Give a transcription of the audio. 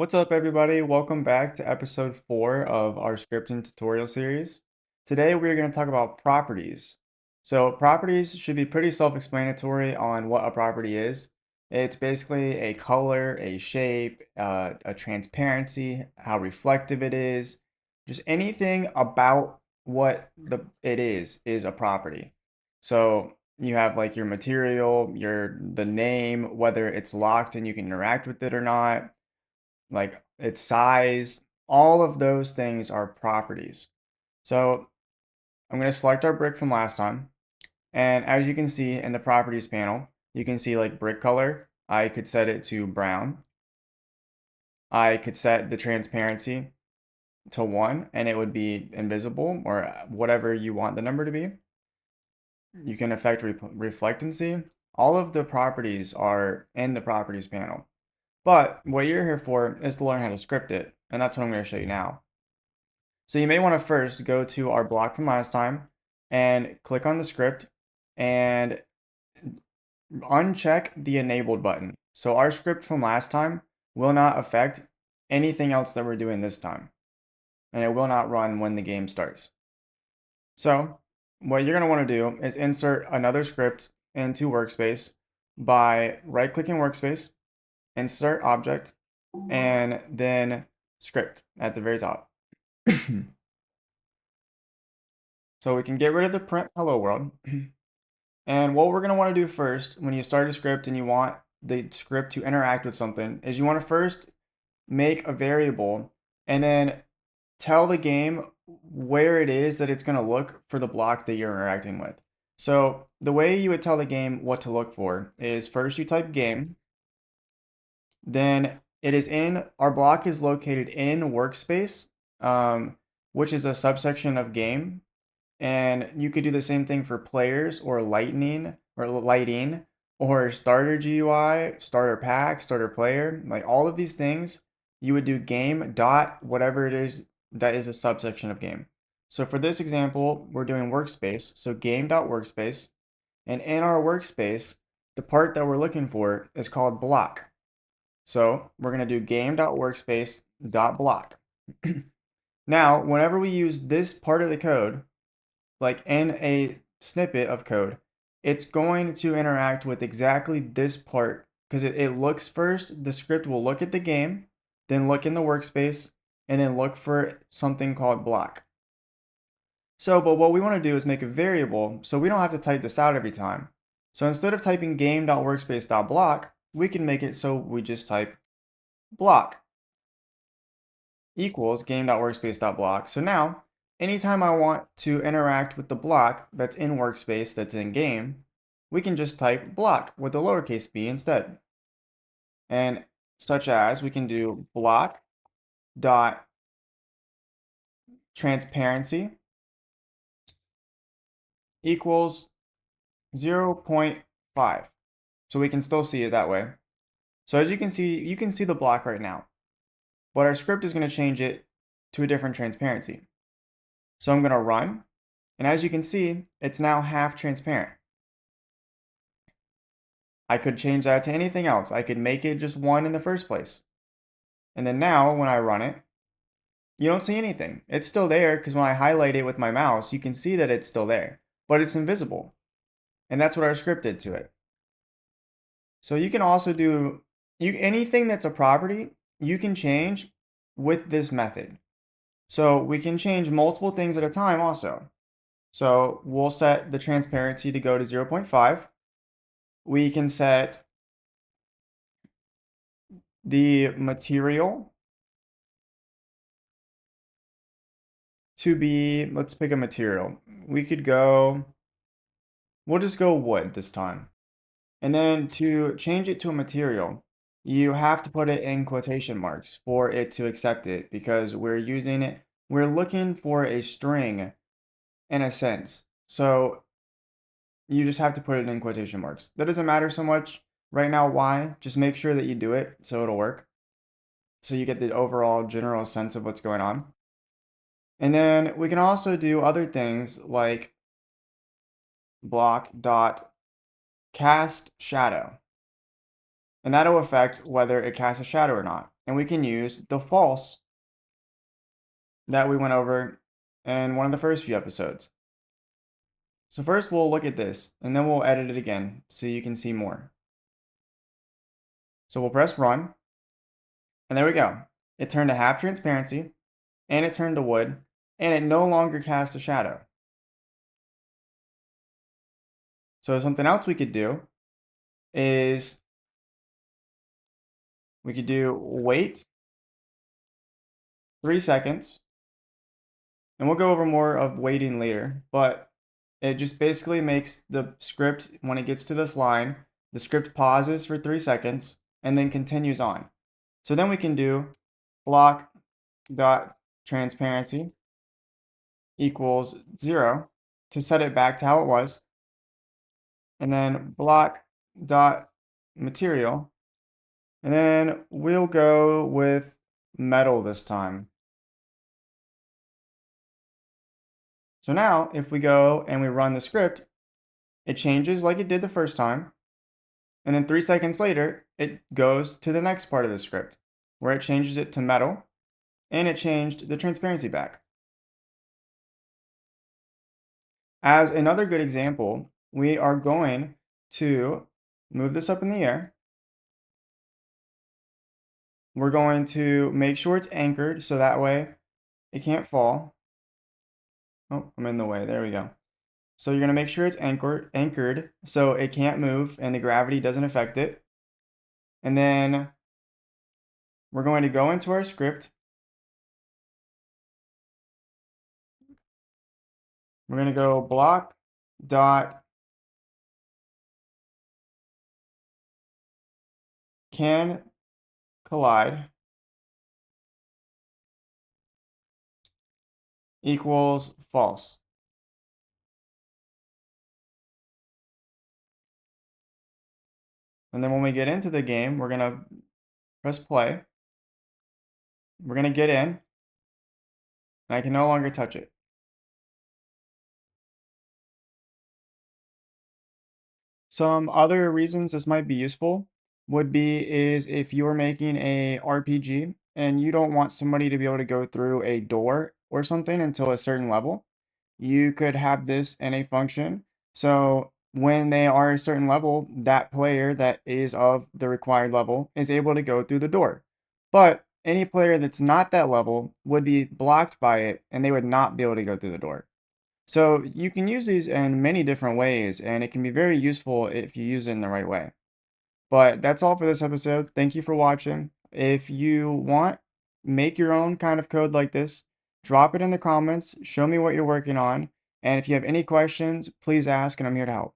What's up, everybody? Welcome back to episode 4 of our scripting tutorial series. Today, we're going to talk about properties. So, properties should be pretty self-explanatory on what a property is. It's basically a color, a shape, a transparency, how reflective it is. Just anything about what it is a property. So, you have like your material, the name, whether it's locked and you can interact with it or not, like its size, all of those things are properties. So I'm going to select our brick from last time. And as you can see in the properties panel, you can see like brick color. I could set it to brown. I could set the transparency to 1 and it would be invisible or whatever you want the number to be. You can affect reflectancy. All of the properties are in the properties panel. But what you're here for is to learn how to script it. And that's what I'm going to show you now. So you may want to first go to our block from last time and click on the script and uncheck the enabled button. So our script from last time will not affect anything else that we're doing this time. And it will not run when the game starts. So what you're going to want to do is insert another script into Workspace by right-clicking Workspace, insert object, and then script at the very top. So we can get rid of the print hello world. And what we're going to want to do first when you start a script and you want the script to interact with something is you want to first make a variable and then tell the game where it is that it's going to look for the block that you're interacting with. So the way you would tell the game what to look for is first you type game, then our block is located in workspace, which is a subsection of game. And you could do the same thing for players or lighting or starter GUI, starter pack, starter player, like all of these things, you would do game dot whatever it is that is a subsection of game. So for this example, we're doing workspace. So game dot workspace. And in our workspace, the part that we're looking for is called block. So we're going to do game dot workspace dot block. Now, whenever we use this part of the code, like in a snippet of code, it's going to interact with exactly this part because it looks first, the script will look at the game, then look in the workspace, and then look for something called block. So, but what we want to do is make a variable so we don't have to type this out every time. So instead of typing game.workspace.block, we can make it so we just type block equals game.workspace.block. So now, anytime I want to interact with the block that's in workspace, that's in game, we can just type block with the lowercase b instead. And such as we can do block dot transparency equals 0.5. So we can still see it that way. So as you can see the block right now, but our script is going to change it to a different transparency. So I'm going to run, and as you can see, it's now half transparent. I could change that to anything else. I could make it just 1 in the first place. And then now, when I run it, you don't see anything. It's still there because when I highlight it with my mouse, you can see that it's still there, but it's invisible. And that's what our script did to it. So you can also do anything that's a property, you can change with this method. So we can change multiple things at a time also. So we'll set the transparency to go to 0.5. We can set the material to be, let's pick a material. We'll just go wood this time. And then to change it to a material, you have to put it in quotation marks for it to accept it because we're looking for a string in a sense. So you just have to put it in quotation marks. That doesn't matter so much right now why. Just make sure that you do it so it'll work. So you get the overall general sense of what's going on. And then we can also do other things like block dot cast shadow. And that'll affect whether it casts a shadow or not. and we can use the false that we went over in one of the first few episodes. So first we'll look at this, and then we'll edit it again so you can see more. So we'll press run, and there we go. It turned to half transparency, and it turned to wood, and it no longer casts a shadow. So something else we could do is we could do wait 3 seconds, and we'll go over more of waiting later, but it just basically makes the script, when it gets to this line, the script pauses for 3 seconds and then continues on. So then we can do block dot transparency equals 0 to set it back to how it was, and then block dot material, and then we'll go with metal this time. So now if we go and we run the script, it changes like it did the first time, and then 3 seconds later it goes to the next part of the script where it changes it to metal, and it changed the transparency back. As another good example, we are going to move this up in the air. We're going to make sure it's anchored so that way it can't fall. Oh, I'm in the way. There we go. So you're going to make sure it's anchored so it can't move and the gravity doesn't affect it. And then we're going to go into our script. We're going to go block dot can collide equals false. And then when we get into the game, we're going to press play. We're going to get in, and I can no longer touch it. Some other reasons this might be useful would be is if you're making a RPG and you don't want somebody to be able to go through a door or something until a certain level, you could have this in a function. So when they are a certain level, that player that is of the required level is able to go through the door. But any player that's not that level would be blocked by it and they would not be able to go through the door. So you can use these in many different ways, and it can be very useful if you use it in the right way. But that's all for this episode. Thank you for watching. If you want, make your own kind of code like this. Drop it in the comments. Show me what you're working on. And if you have any questions, please ask, and I'm here to help.